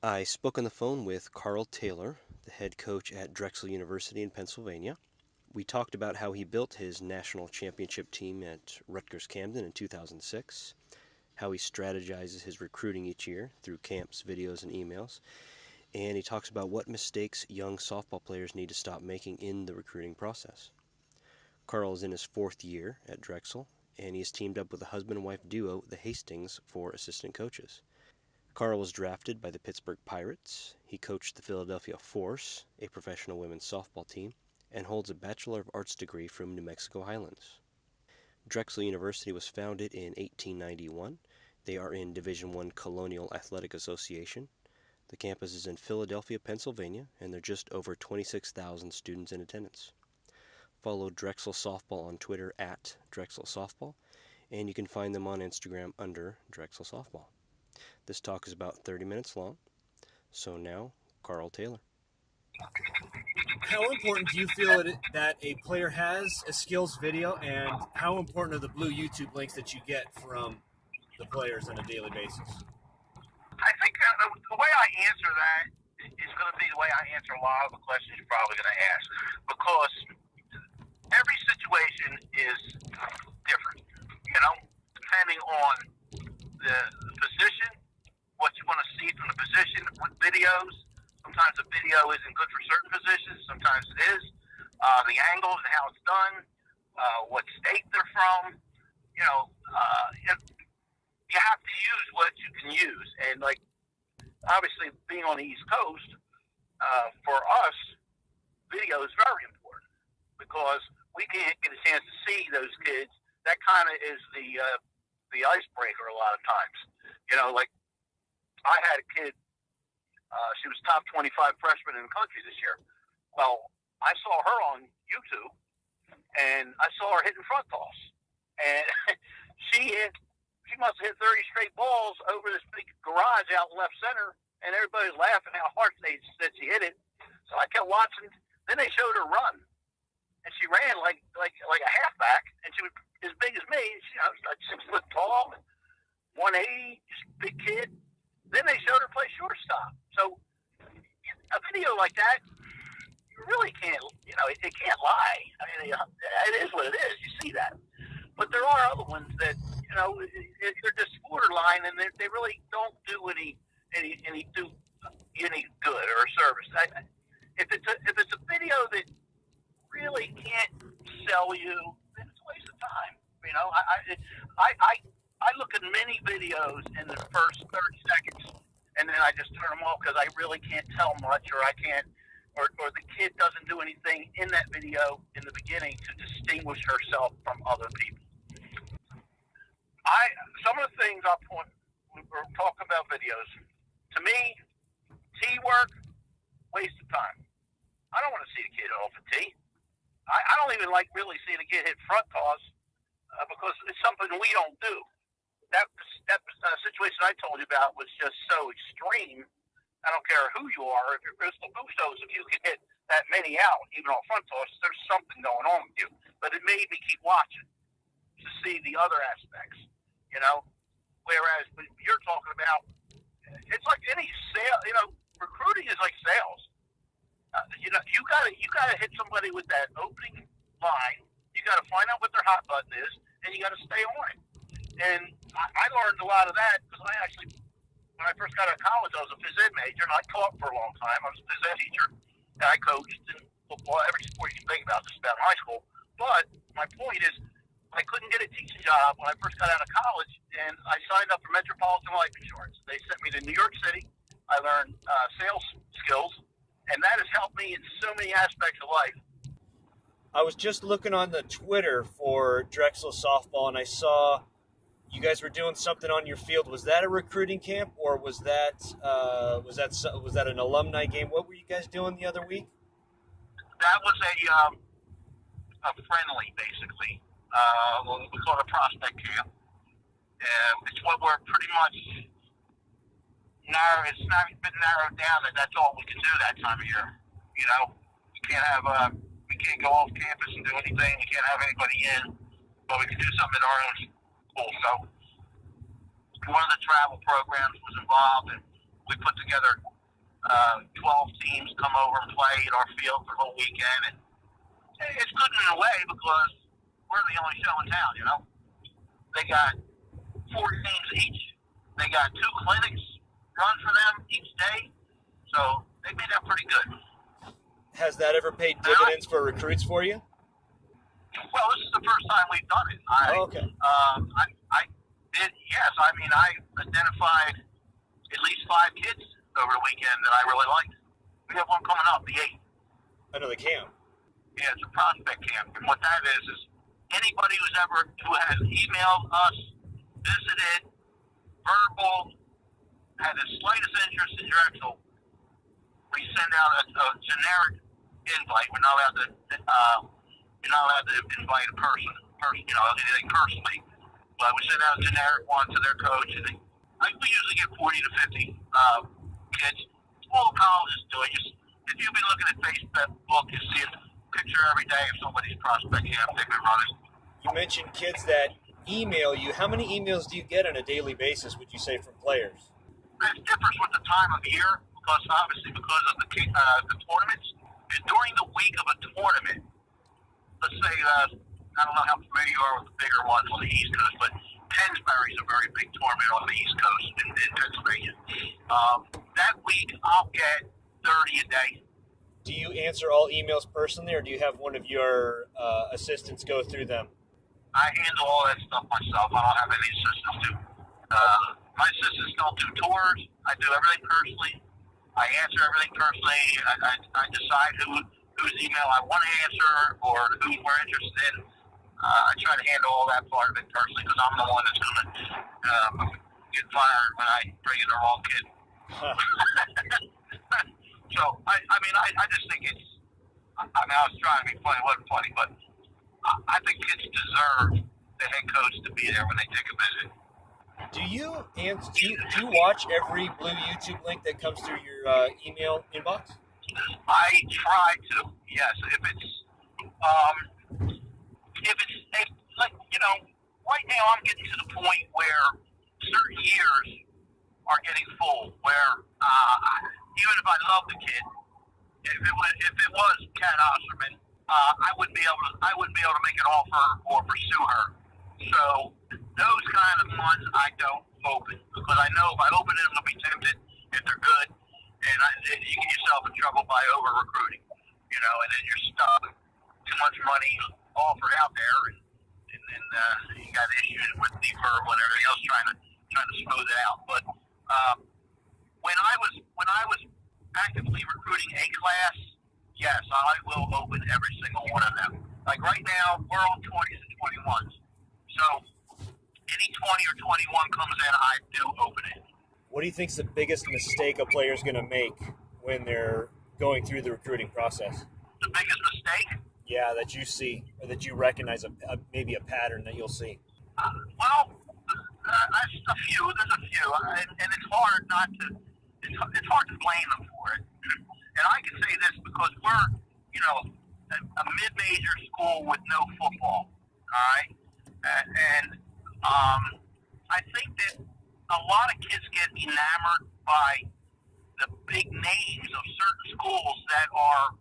I spoke on the phone with Carl Taylor, the head coach at Drexel University in Pennsylvania. We talked about how he built his national championship team at Rutgers Camden in 2006, how he strategizes his recruiting each year through camps, videos, and emails, and he talks about what mistakes young softball players need to stop making in the recruiting process. Carl is in his fourth year at Drexel, and he has teamed up with a husband and wife duo, the Hastings, for assistant coaches. Carl was drafted by the Pittsburgh Pirates. He coached the Philadelphia Force, a professional women's softball team, and holds a Bachelor of Arts degree from New Mexico Highlands. Drexel University was founded in 1891. They are in Division I Colonial Athletic Association. The campus is in Philadelphia, Pennsylvania, and there are just over 26,000 students in attendance. Follow Drexel Softball on Twitter at Drexel Softball, and you can find them on Instagram under Drexel Softball. This talk is about 30 minutes long. So now, Carl Taylor. How important do you feel that a player has a skills video, and how important are the blue YouTube links that you get from the players on a daily basis? I think the way I answer that is going to be the way I answer a lot of the questions you're probably going to ask, because every situation is different, depending on the position, what you want to see from the position, with videos. Sometimes a video isn't good for certain positions, sometimes it is. The angles and how it's done, what state they're from, you have to use what you can use. And, obviously, being on the East Coast, for us, video is very important because we can't get a chance to see those kids. That kind of is the icebreaker a lot of times. I had a kid, she was top 25 freshman in the country this year. Well, I saw her on YouTube, and I saw her hitting front toss. And she must have hit 30 straight balls over this big garage out in left center, and everybody's laughing how hard they said she hit it. So I kept watching. Then they showed her run, and she ran like a halfback, and she was as big as me. She was like 6 foot tall, 180, just a big kid. Then they showed her play shortstop. So a video like that, you really can't, it can't lie. I mean, it is what it is. You see that. But there are other ones that, they're just borderline, and they really don't do any good or service. If it's a video that really can't sell you, then it's a waste of time. I look at many videos in the first 30 seconds, and then I just turn them off because I really can't tell much, or the kid doesn't do anything in that video in the beginning to distinguish herself from other people. Some of the things I'll point, we're talking about videos. To me, tee work, waste of time. I don't want to see the kid off a tee. I don't even like really seeing a kid hit front toss because it's something we don't do. That situation I told you about was just so extreme. I don't care who you are. If you're Crystal Bustos, if you can hit that many out, even on front toss, there's something going on with you. But it made me keep watching to see the other aspects, Whereas you're talking about, it's like any sale, recruiting is like sales. You gotta hit somebody with that opening line. You gotta find out what their hot button is, and you gotta stay on it. And I learned a lot of that because when I first got out of college, I was a phys ed major, and I taught for a long time. I was a phys ed teacher, and I coached in football, every sport you can think about, just about in high school. But my point is, I couldn't get a teaching job when I first got out of college, and I signed up for Metropolitan Life Insurance. They sent me to New York City. I learned sales skills, and that has helped me in so many aspects of life. I was just looking on the Twitter for Drexel Softball, and I saw you guys were doing something on your field. Was that a recruiting camp, or was that an alumni game? What were you guys doing the other week? That was a friendly, basically. We call it a prospect camp. It's what we're pretty much narrow. It's not been narrowed down that that's all we can do that time of year. We can't go off campus and do anything. We can't have anybody in, but we can do something at our own school. So one of the travel programs was involved, and we put together 12 teams come over and play at our field for the whole weekend. And it's good in a way because we're the only show in town, you know. They got 4 games each. They got 2 clinics run for them each day. So they made that pretty good. Has that ever paid dividends for recruits for you? Well, this is the first time we've done it. Okay. I did, yes. I mean, I identified at least 5 kids over the weekend that I really liked. We have one coming up, the 8th. Another camp. Yeah, it's a prospect camp. And what that is anybody who has emailed us, visited, verbal, had the slightest interest in Drexel, we send out a generic invite. We're not allowed to invite a person, you know, anything personally. But we send out a generic one to their coach, and we usually get 40 to 50 kids. All colleges do it. If you've been looking at Facebook, you see a picture every day of somebody's prospect camp they've been running. You mentioned kids that email you. How many emails do you get on a daily basis, would you say, from players? It differs with the time of year, because obviously because of the tournaments. And during the week of a tournament, let's say, I don't know how familiar you are with the bigger ones on the East Coast, but Pennsbury's a very big tournament on the East Coast in Pennsylvania. That week, I'll get 30 a day. Do you answer all emails personally, or do you have one of your assistants go through them? I handle all that stuff myself. I don't have any assistants do. My assistants don't do tours. I do everything personally. I answer everything personally. I decide whose email I want to answer or who we're interested in. I try to handle all that part of it personally because I'm the one that's going to get fired when I bring in the wrong kid. So, I just think it's, I was trying to be funny. It wasn't funny, but I think kids deserve the head coach to be there when they take a visit. Do you watch every blue YouTube link that comes through your email inbox? I try to, yes. Like, you know, right now I'm getting to the point where certain years are getting full, where even if I love the kid, if it was Kat Osterman, I wouldn't be able to make an offer or pursue her. So those kind of ones I don't open, because I know if I open it, I'm gonna be tempted if they're good, and you get yourself in trouble by over recruiting, you know, and then you're stuck. Too much money offered out there, and then you got issues with the verb and everything else trying to smooth it out. But when I was actively recruiting a class, yes, I will open every single one of them. Like right now, we're on 20s and 21s. So any 20 or 21 comes in, I do open it. What do you think is the biggest mistake a player is going to make when they're going through the recruiting process? The biggest mistake? Yeah, that you see, or that you recognize maybe a pattern that you'll see. A few. There's a few, and it's hard not to. It's hard to blame them for it. And I can say this because we're, you know, a mid-major school with no football. All right, and I think that a lot of kids get enamored by the big names of certain schools that are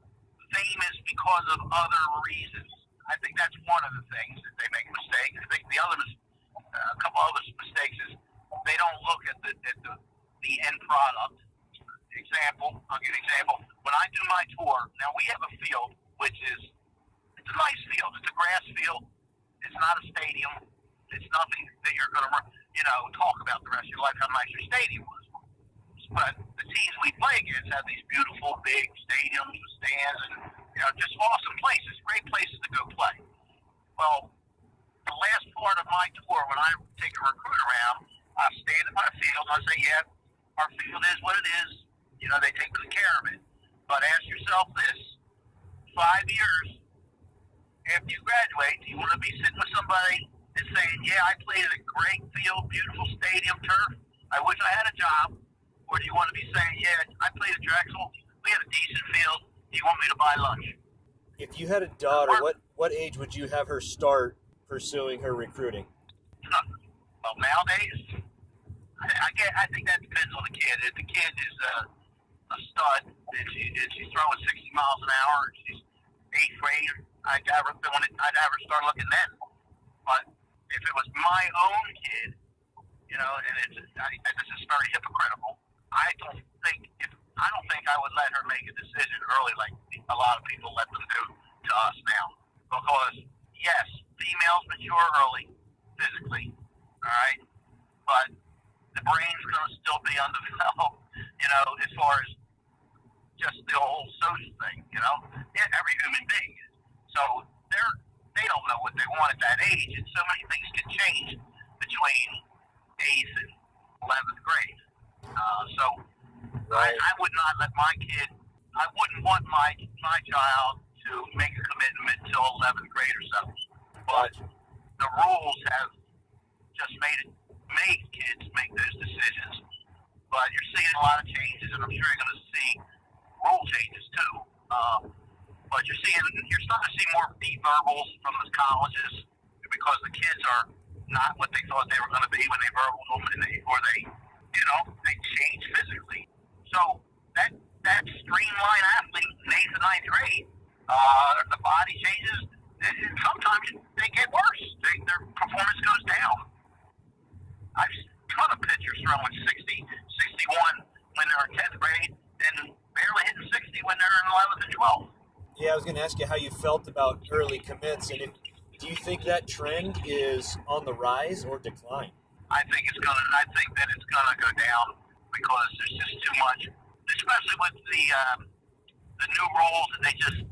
famous because of other reasons. I think that's one of the things that they make a mistake. I think a couple other mistakes is they don't look at the end product. I'll give you an example. When I do my tour, now we have a field it's a nice field. It's a grass field. It's not a stadium. It's nothing that you're going to, you know, talk about the rest of your life how nice your stadium was. But the teams we play against have these beautiful big stadiums with stands and, you know, just awesome places, great places to go play. Well, the last part of my tour, when I take a recruit around, I stand at my field and I say, yeah, our field is what it is. You know, they take good care of it. But ask yourself this, 5 years after you graduate, do you want to be sitting with somebody and saying, yeah, I played at a great field, beautiful stadium, turf, I wish I had a job? Or do you want to be saying, yeah, I played at Drexel, we had a decent field, do you want me to buy lunch? If you had a daughter, what age would you have her start pursuing her recruiting? Well, nowadays, I think that depends on the kid. If the kid is a stud and she's throwing 60 miles an hour and she's eighth grade, I'd have her start looking then. But if it was my own kid, you know, and this is very hypocritical. I don't think I would let her make a decision early like a lot of people let them do to us now. Because yes, females mature early physically, all right, but the brain's going to still be undeveloped, you know, as far as just the whole social thing, you know. Yeah, every human being is. So they don't know what they want at that age, and so many things can change between 8th and 11th grade. So Right. I would not let my kid. I wouldn't want my child to make a commitment until 11th grade or so. But the rules have just made kids make those decisions. But you're seeing a lot of changes, and I'm sure you're going to see rule changes too. But you're starting to see more verbals from the colleges because the kids are not what they thought they were going to be when they verbal them, or they change physically. So that streamlined athlete in 8th and 9th grade, the body changes, and sometimes they get worse. Their performance goes down. I've seen a ton of pitchers throwing 60, 61 when they're in 10th grade, and barely hitting 60 when they're in 11th and 12th. Yeah, I was going to ask you how you felt about early commits, and do you think that trend is on the rise or decline? I think that it's gonna go down because there's just too much, especially with the new rules that they just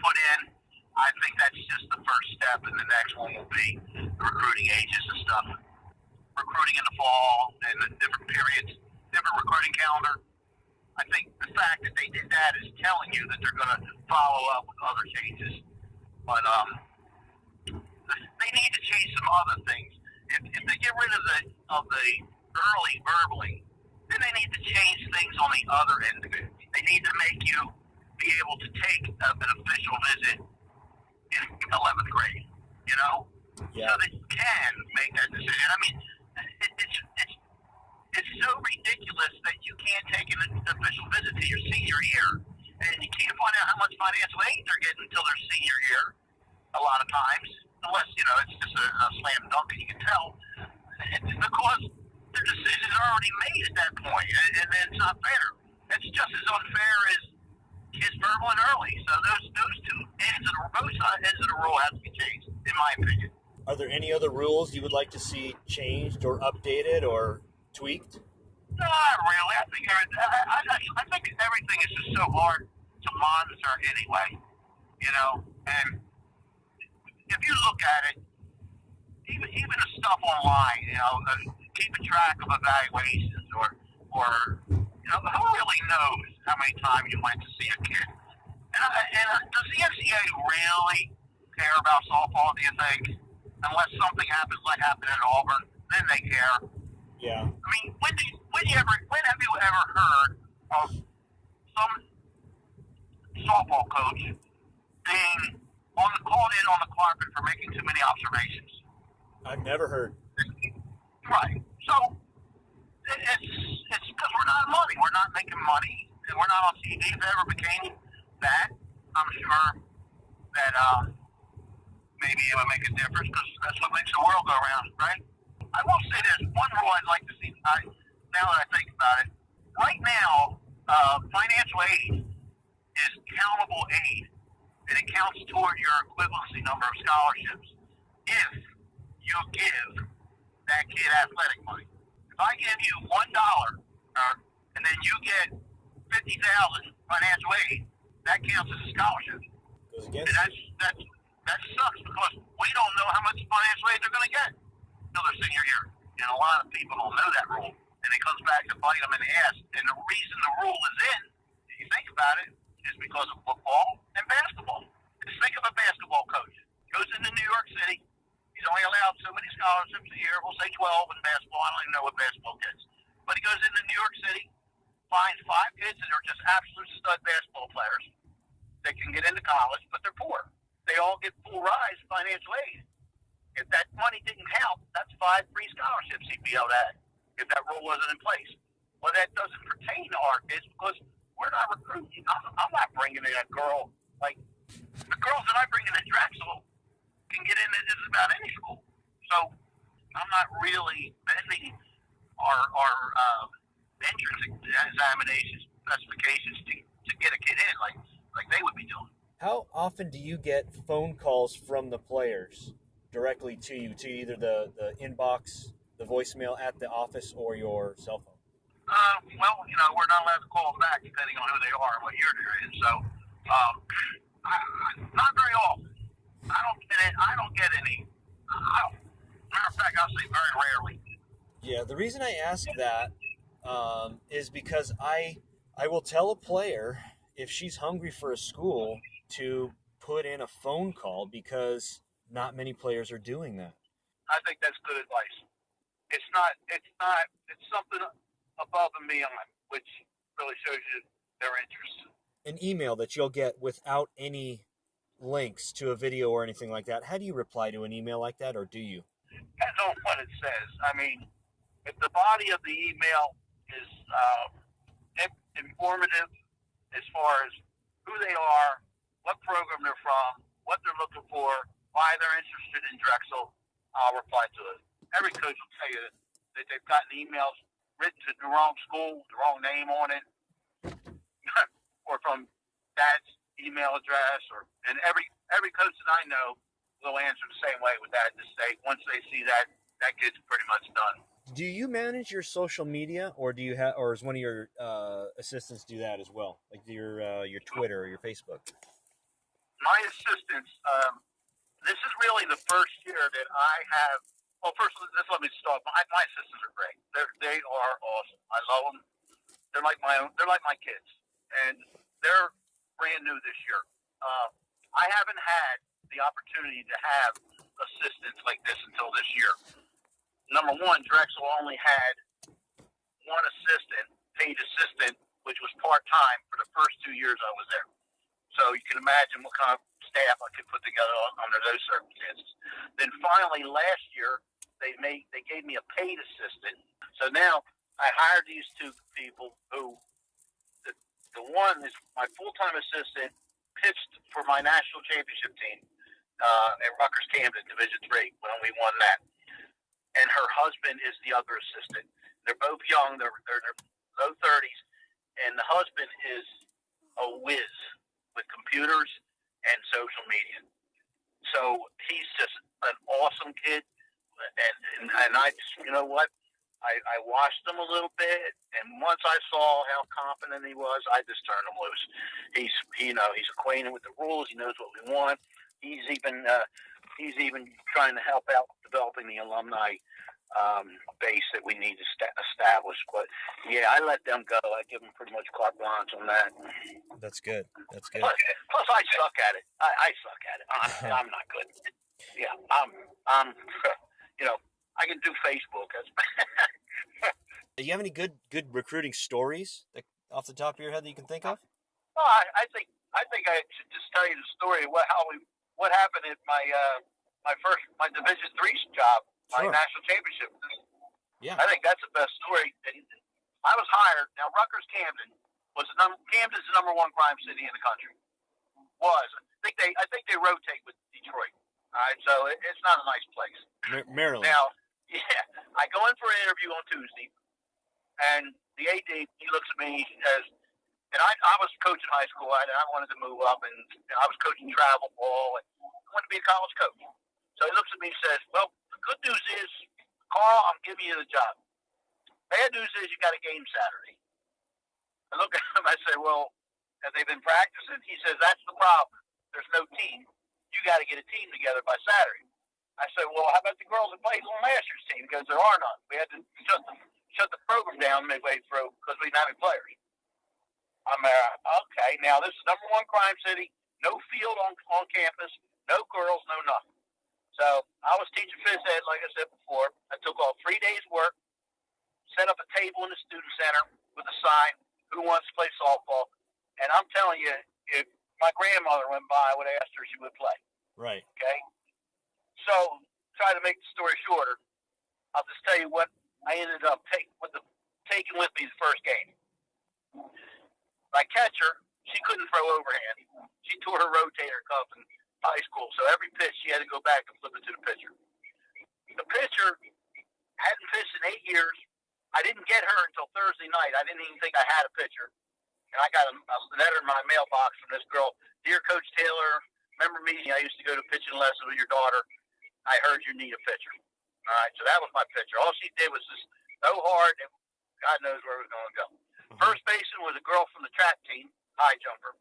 put in. I think that's just the first step, and the next one will be the recruiting ages and stuff. Recruiting in the fall and the different periods, different recruiting calendar. I think the fact that they did that is telling you that they're going to follow up with other changes. But they need to change some other things. If they get rid of the early verbaling, then they need to change things on the other end of it. They need to make you be able to take an official visit in 11th grade, you know? Yeah. So that you can make that decision. I mean, it's so ridiculous that you can't take an official visit to your senior year, and you can't find out how much financial aid they're getting until their senior year. A lot of times, unless it's just a slam dunk and you can tell, it's because their decisions are already made at that point, and it's not fair. It's just as unfair as kids verbaling early. So those two both ends of the rule have to be changed, in my opinion. Are there any other rules you would like to see changed or updated or tweaked? No, not really. I think everything is just so hard to monitor anyway, you know. And if you look at it, even the stuff online, you know, keeping track of evaluations or you know, who really knows how many times you went to see a kid? And does the NCAA really care about softball? Do you think? Unless something happens like happened at Auburn, then they care. Yeah. I mean, when have you ever heard of some softball coach being called in on the carpet for making too many observations? I've never heard. Right. So it's because we're not money. We're not making money, and we're not on TV. If it ever became that, I'm sure that maybe it would make a difference because that's what makes the world go around, right? I will say there's one rule I'd like to see. Now that I think about it, right now, financial aid is countable aid, and it counts toward your equivalency number of scholarships if you give that kid athletic money. If I give you $1, and then you get $50,000 financial aid, that counts as a scholarship. Goes against. And that sucks because we don't know how much financial aid they're going to get until their senior year. And a lot of people don't know that rule. And it comes back to bite them in the ass. And the reason the rule is in, if you think about it, is because of football and basketball. Just think of a basketball coach. Goes into New York City. He's only allowed so many scholarships a year. We'll say 12 in basketball. I don't even know what basketball gets. But he goes into New York City, finds 5 kids that are just absolute stud basketball players. They can get into college, but they're poor. They all get full rise financial aid. If that money didn't count, that's 5 free scholarships he'd be able to have. if that rule wasn't in place. Well, that doesn't pertain to our kids because we're not recruiting. I'm not bringing in a girl. Like, the girls that I bring in at Drexel can get into just about any school. So I'm not really bending our entrance examinations specifications to get a kid in like they would be doing. How often do you get phone calls from the players directly to you, to either the inbox, the voicemail at the office, or your cell phone? Well, we're not allowed to call them back depending on who they are and what year they're in. So, not very often. I don't get any. Matter of fact, I'll say very rarely. Yeah, the reason I ask that is because I will tell a player if she's hungry for a school to put in a phone call because not many players are doing that. I think that's good advice. It's something above and beyond, which really shows you their interest. An email that you'll get without any links to a video or anything like that. How do you reply to an email like that, or do you? Depends on what it says. I mean, if the body of the email is informative as far as who they are, what program they're from, what they're looking for, why they're interested in Drexel, I'll reply to it. Every coach will tell you that they've gotten emails written to the wrong school, the wrong name on it, or from dad's email address, and every coach that I know will answer the same way with that. To say once they see that kid's pretty much done. Do you manage your social media, or do you or is one of your assistants do that as well, like your Twitter or your Facebook? My assistants. This is really the first year that I have. Well, first, let's let me start. My assistants are great. They are awesome. I love them. They're like my own. They're like my kids, and they're brand new this year. I haven't had the opportunity to have assistants like this until this year. Number one, Drexel only had one assistant, paid assistant, which was part-time for the first 2 years I was there. So you can imagine what kind of staff I could put together under those circumstances. Then finally, last year, they gave me a paid assistant. So now I hired these two people who, the one is my full-time assistant, pitched for my national championship team at Rutgers Camden, Division III, when we won that. And her husband is the other assistant. They're both young. They're low 30s. And the husband is a whiz with computers and social media. So he's just an awesome kid. And I just, you know what? I watched him a little bit, and once I saw how competent he was, I just turned him loose. He's acquainted with the rules. He knows what we want. He's even trying to help out developing the alumni base that we need to establish. But yeah, I let them go. I give them pretty much carte blanche on that. That's good. That's good. Plus I suck at it. I suck at it. I'm not good. Yeah, I'm I can do Facebook. Do you have any good recruiting stories off the top of your head that you can think of? Well, I think I should just tell you the story of what happened at my Division III job, my national championship. Yeah, I think that's the best story. And I was hired. Now Rutgers Camden's the number one crime city in the country. I think they rotate with Detroit. All right, so it's not a nice place. Maryland. Now, yeah, I go in for an interview on Tuesday, and the AD, he looks at me and I was coaching high school, and I wanted to move up, and I was coaching travel ball, and I wanted to be a college coach. So he looks at me and says, well, the good news is, Carl, I'm giving you the job. Bad news is you got a game Saturday. I look at him, I say, well, have they been practicing? He says, that's the problem. There's no team. You got to get a team together by Saturday. I said, well, how about the girls that played on last year's team? Because there are none. We had to shut the program down midway through because we didn't have any players. I'm okay. Now, this is number one crime city. No field on campus. No girls, no nothing. So I was teaching phys ed, like I said before. I took off 3 days' work, set up a table in the student center with a sign, who wants to play softball? And I'm telling you, if my grandmother went by, I would have asked her if she would play. Right. Okay? So, try to make the story shorter. I'll just tell you what I ended up taking with me the first game. My catcher, she couldn't throw overhand. She tore her rotator cuff in high school, so every pitch she had to go back and flip it to the pitcher. The pitcher hadn't pitched in 8 years. I didn't get her until Thursday night. I didn't even think I had a pitcher. And I got a letter in my mailbox from this girl. Dear Coach Taylor, remember me? I used to go to pitching lessons with your daughter. I heard you need a pitcher. All right, so that was my pitcher. All she did was just throw hard, and God knows where it was going to go. First baseman was a girl from the track team, high jumper.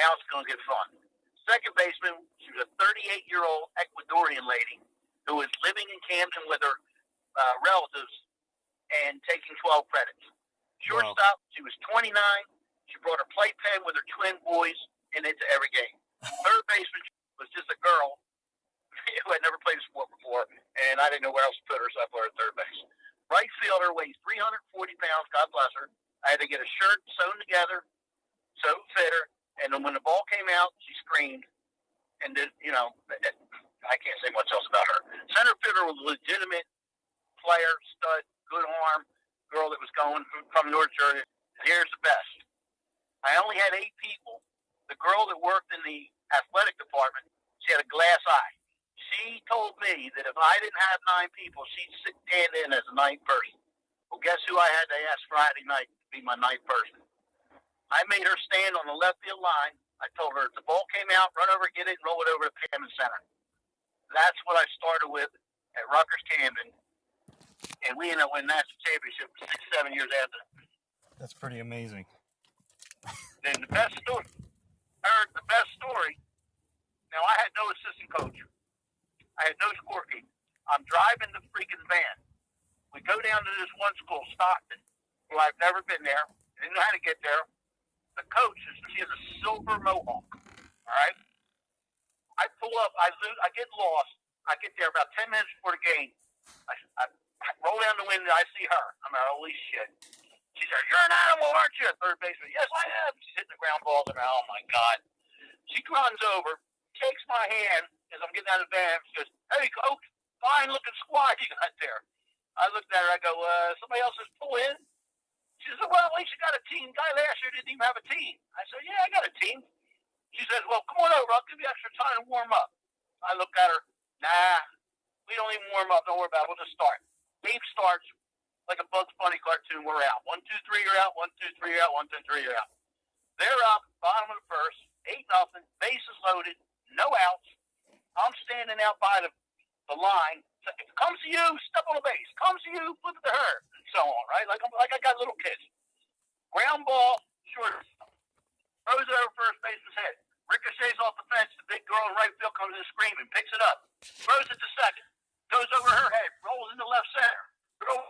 Now it's going to get fun. Second baseman, she was a 38-year-old Ecuadorian lady who was living in Camden with her relatives and taking 12 credits. Shortstop, wow. She was 29. She brought her playpen with her twin boys and into every game. Third baseman was just a girl who had never played a sport before, and I didn't know where else to put her, so I put her at third base. Right fielder weighs 340 pounds, God bless her. I had to get a shirt sewn together so it fit her, and then when the ball came out, she screamed, and then, I can't say much else about her. Center fielder was a legitimate player, stud, good arm, girl that was going from North Jersey. Here's the best. I only had 8 people. The girl that worked in the athletic department, she had a glass eye. She told me that if I didn't have 9 people, she'd stand in as a 9th person. Well, guess who I had to ask Friday night to be my 9th person? I made her stand on the left field line. I told her if the ball came out, run over, get it, and roll it over to Camden Center. That's what I started with at Rutgers Camden, and we ended up winning national championship 6-7 years after. That's pretty amazing. Then the best story. Now I had no assistant coach. I had no scorekeeper. I'm driving the freaking van. We go down to this one school, Stockton, where I've never been there. I didn't know how to get there. The coach, she has a silver mohawk. All right? I pull up. I get lost. I get there about 10 minutes before the game. I roll down the window. I see her. I'm like, holy shit. She said, you're an animal, aren't you? Third baseman. Yes, I am. She's hitting the ground balls. I'm like, oh, my God. She runs over, takes my hand as I'm getting out of the van. She goes, hey, coach, fine-looking squad you got there. I looked at her. I go, somebody else is pulling in? She said, well, at least you got a team. Guy last year didn't even have a team. I said, yeah, I got a team. She says, well, come on over. I'll give you extra time to warm up. I look at her. Nah, we don't even warm up. Don't worry about it. We'll just start. Game starts like a Bugs Bunny cartoon. We're out. 1, 2, 3, you're out. 1, 2, 3, you're out. 1, 2, 3, you're out. They're up, bottom of the first, 8-0, bases loaded, no outs. I'm standing out by the line. If it comes to you, step on the base. Comes to you, flip it to her, and so on, right? Like I got little kids. Ground ball, short. Throws it over first baseman's head. Ricochets off the fence. The big girl in right field comes in screaming, picks it up. Throws it to second. Goes over her head. Rolls into left center.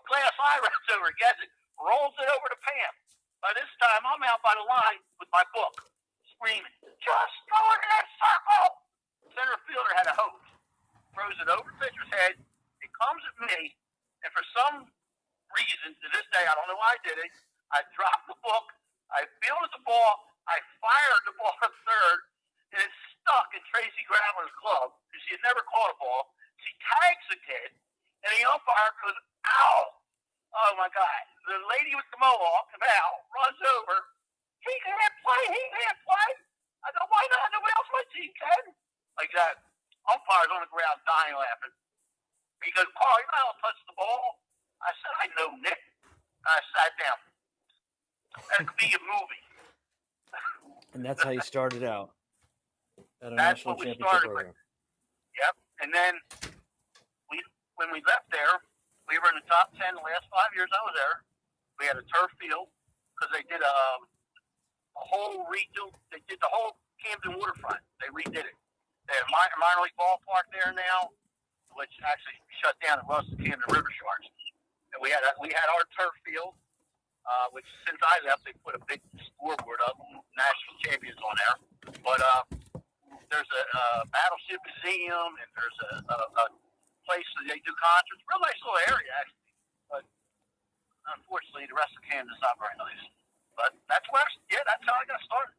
Glass eye runs over, gets it. Rolls it over to Pam. By this time, I'm out by the line with my book, screaming, just go into that circle. Center fielder had a hose. Throws it over the pitcher's head. It comes at me, and for some reason, to this day, I don't know why I did it, I dropped the book, I fielded the ball, I fired the ball at third, and it stuck in Tracy Graveler's glove, because she had never caught a ball. She tags the kid, and the umpire goes, ow! Oh, my God. The lady with the mohawk, Val, runs over. He can't play. I go, why not? Nobody else on my team can. Like that. Umpire's on the ground dying laughing. He goes, Carl, you're not allowed to touch the ball. I said, I know, Nick. I sat down. That could be a movie. And that's how you started out at a That's national what we championship started program. with. Yep. And then when we left there, we were in the top 10 the last 5 years I was there. We had a turf field because they did a whole redo. They did the whole Camden waterfront. They redid it. They have a minor league ballpark there now, which actually shut down and lost the Camden River Sharks. And we had our turf field, which since I left, they put a big scoreboard up, national champions on there. But there's a battleship museum, and there's a place that they do concerts. Real nice little area, actually. But unfortunately, the rest of Camden's not very nice. But that's how I got started.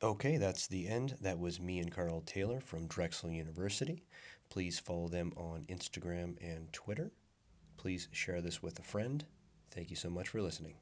Okay, that's the end. That was me and Carl Taylor from Drexel University. Please follow them on Instagram and Twitter. Please share this with a friend. Thank you so much for listening.